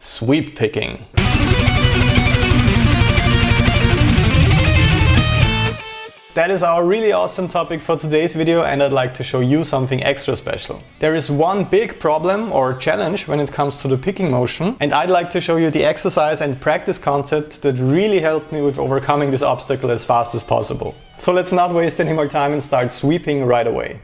Sweep picking. That is our really awesome topic for today's video, and I'd like to show you something extra special. There is one big problem or challenge when it comes to the picking motion, and I'd like to show you the exercise and practice concept that really helped me with overcoming this obstacle as fast as possible. So let's not waste any more time and start sweeping right away.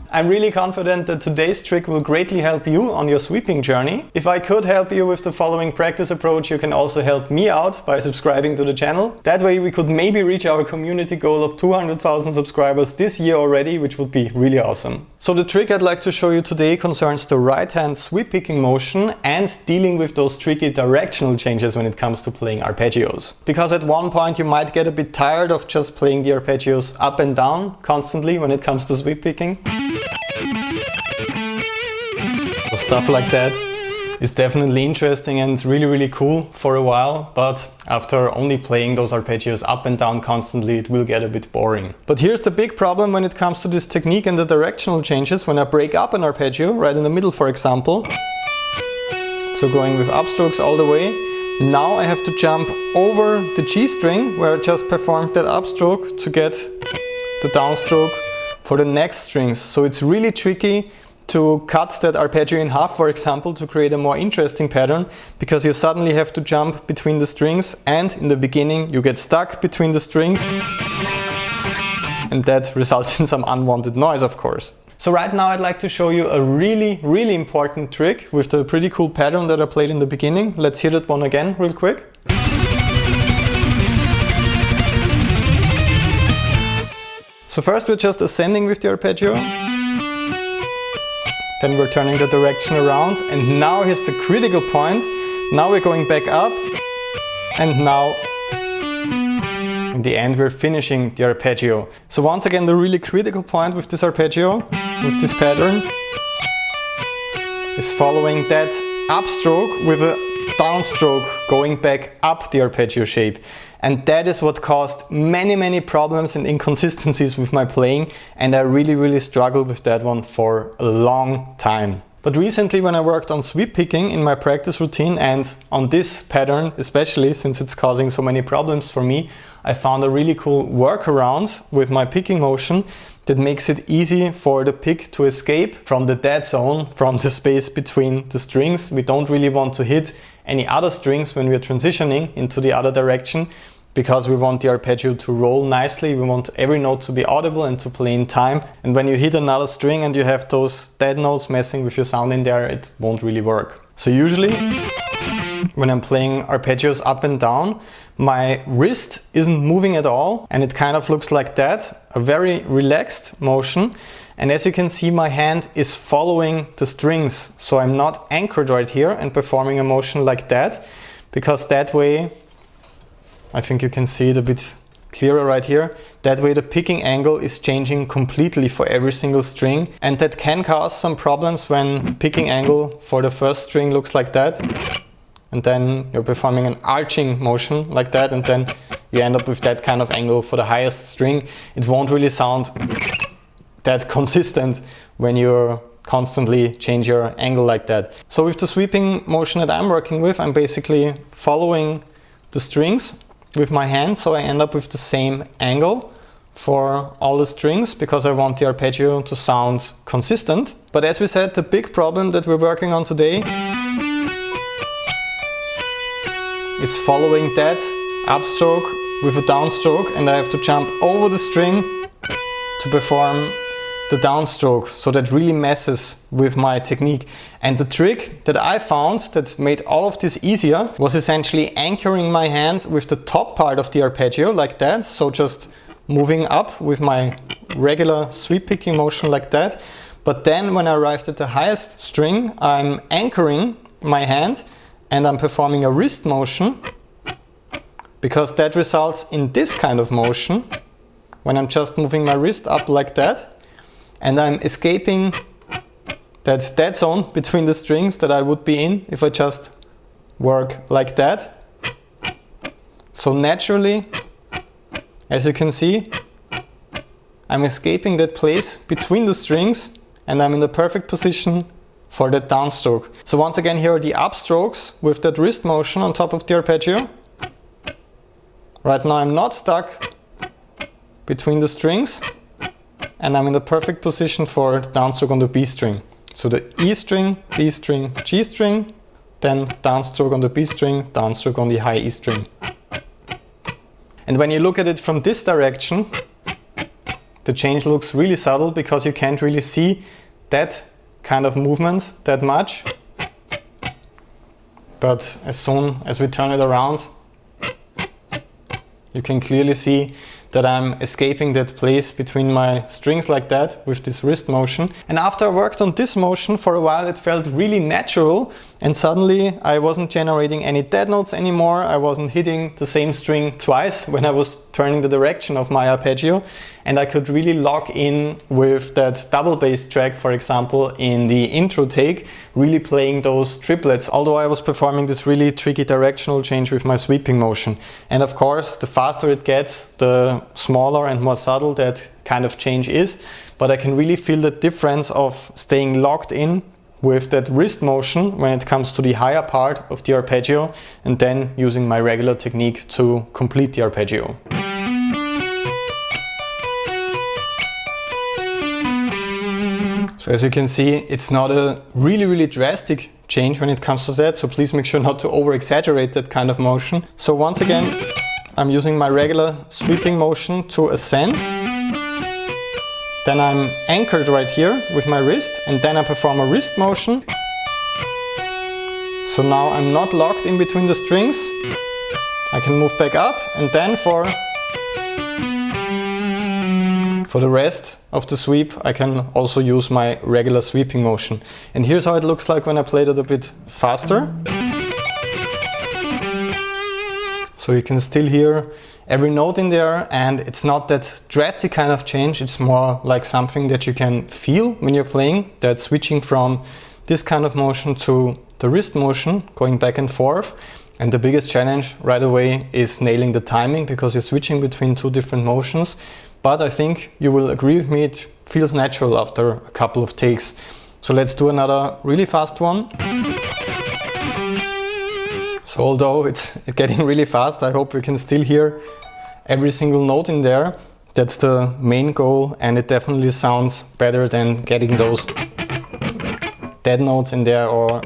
I'm really confident that today's trick will greatly help you on your sweeping journey. If I could help you with the following practice approach, you can also help me out by subscribing to the channel. That way we could maybe reach our community goal of 200,000 subscribers this year already, which would be really awesome. So the trick I'd like to show you today concerns the right hand sweep picking motion and dealing with those tricky directional changes when it comes to playing arpeggios. Because at one point you might get a bit tired of just playing the arpeggios up and down constantly when it comes to sweep picking. Stuff like that is definitely interesting and really cool for a while, but after only playing those arpeggios up and down constantly, it will get a bit boring. But here's the big problem when it comes to this technique and the directional changes. When I break up an arpeggio, right in the middle for example, so going with upstrokes all the way, now I have to jump over the G string where I just performed that upstroke to get the downstroke for the next strings. So it's really tricky to cut that arpeggio in half, for example, to create a more interesting pattern, because you suddenly have to jump between the strings, and in the beginning you get stuck between the strings, and that results in some unwanted noise, of course. So right now I'd like to show you a really important trick with the pretty cool pattern that I played in the beginning. Let's hear that one again real quick. So first we're just ascending with the arpeggio. Then we're turning the direction around, and now here's the critical point. Now we're going back up, and now in the end we're finishing the arpeggio. So once again, the really critical point with this arpeggio, with this pattern, is following that upstroke with a downstroke going back up the arpeggio shape. And that is what caused many problems and inconsistencies with my playing, and I really struggled with that one for a long time. But recently, when I worked on sweep picking in my practice routine and on this pattern especially, since it's causing so many problems for me, I found a really cool workaround with my picking motion that makes it easy for the pick to escape from the dead zone, from the space between the strings. We don't really want to hit any other strings when we're transitioning into the other direction, because we want the arpeggio to roll nicely. We want every note to be audible and to play in time. And when you hit another string and you have those dead notes messing with your sound in there, it won't really work. So usually when I'm playing arpeggios up and down, my wrist isn't moving at all, and it kind of looks like that, a very relaxed motion. And as you can see, my hand is following the strings, so I'm not anchored right here and performing a motion like that, because that way, I think you can see it a bit clearer right here, that way the picking angle is changing completely for every single string, and that can cause some problems when the picking angle for the first string looks like that, and then you're performing an arching motion like that, and then you end up with that kind of angle for the highest string. It won't really sound that consistent when you constantly change your angle like that. So with the sweeping motion that I'm working with, I'm basically following the strings with my hand, so I end up with the same angle for all the strings, because I want the arpeggio to sound consistent. But as we said, the big problem that we're working on today is following that upstroke with a downstroke, and I have to jump over the string to perform the downstroke, so that really messes with my technique. And the trick that I found that made all of this easier was essentially anchoring my hand with the top part of the arpeggio like that, so just moving up with my regular sweep picking motion like that. But then when I arrived at the highest string, I'm anchoring my hand and I'm performing a wrist motion, because that results in this kind of motion when I'm just moving my wrist up like that. And I'm escaping that dead zone between the strings that I would be in if I just work like that. So naturally, as you can see, I'm escaping that place between the strings and I'm in the perfect position for that downstroke. So once again, here are the upstrokes with that wrist motion on top of the arpeggio. Right now I'm not stuck between the strings and I'm in the perfect position for downstroke on the B string. So the E string, B string, G string, then downstroke on the B string, downstroke on the high E string. And when you look at it from this direction, the change looks really subtle because you can't really see that kind of movement that much. But as soon as we turn it around, you can clearly see that I'm escaping that place between my strings like that with this wrist motion. And after I worked on this motion for a while, it felt really natural, and suddenly I wasn't generating any dead notes anymore. I wasn't hitting the same string twice when I was turning the direction of my arpeggio, and I could really lock in with that double bass track, for example, in the intro take, really playing those triplets, although I was performing this really tricky directional change with my sweeping motion. And of course, the faster it gets, the smaller and more subtle that kind of change is, but I can really feel the difference of staying locked in with that wrist motion when it comes to the higher part of the arpeggio, and then using my regular technique to complete the arpeggio. So as you can see, it's not a really drastic change when it comes to that, so please make sure not to over exaggerate that kind of motion. So once again, I'm using my regular sweeping motion to ascend. Then I'm anchored right here with my wrist, and then I perform a wrist motion. So now I'm not locked in between the strings. I can move back up, and then for the rest of the sweep I can also use my regular sweeping motion. And here's how it looks like when I played it a bit faster. So you can still hear every note in there, and it's not that drastic kind of change, it's more like something that you can feel when you're playing, that switching from this kind of motion to the wrist motion, going back and forth. And the biggest challenge right away is nailing the timing, because you're switching between two different motions. But I think you will agree with me, it feels natural after a couple of takes. So let's do another really fast one. So although it's getting really fast, I hope you can still hear every single note in there. That's the main goal, and it definitely sounds better than getting those dead notes in there or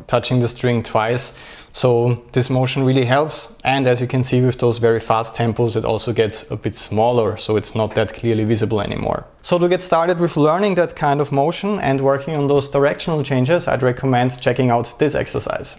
touching the string twice. So this motion really helps, and as you can see with those very fast tempos, it also gets a bit smaller, so it's not that clearly visible anymore. So to get started with learning that kind of motion and working on those directional changes, I'd recommend checking out this exercise.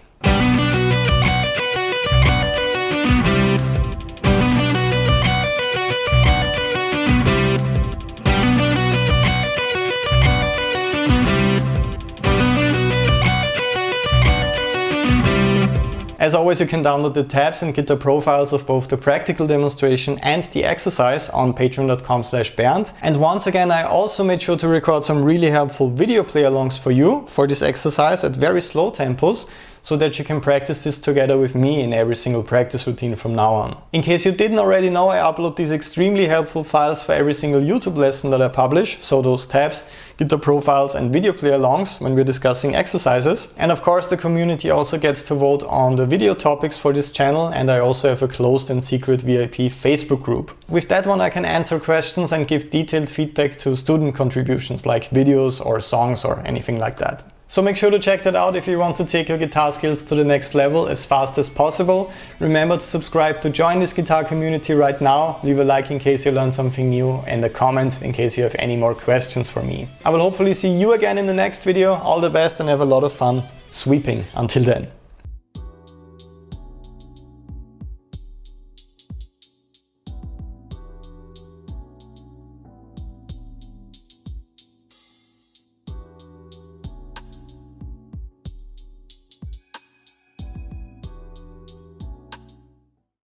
As always, you can download the tabs and guitar profiles of both the practical demonstration and the exercise on patreon.com/BERNTH. And once again, I also made sure to record some really helpful video play-alongs for you for this exercise at very slow tempos, so that you can practice this together with me in every single practice routine from now on. In case you didn't already know, I upload these extremely helpful files for every single YouTube lesson that I publish, so those tabs, guitar profiles and video play-alongs when we're discussing exercises. And of course, the community also gets to vote on the video topics for this channel, and I also have a closed and secret VIP Facebook group. With that one I can answer questions and give detailed feedback to student contributions like videos or songs or anything like that. So make sure to check that out if you want to take your guitar skills to the next level as fast as possible. Remember to subscribe to join this guitar community right now. Leave a like in case you learned something new, and a comment in case you have any more questions for me. I will hopefully see you again in the next video. All the best and have a lot of fun sweeping. Until then.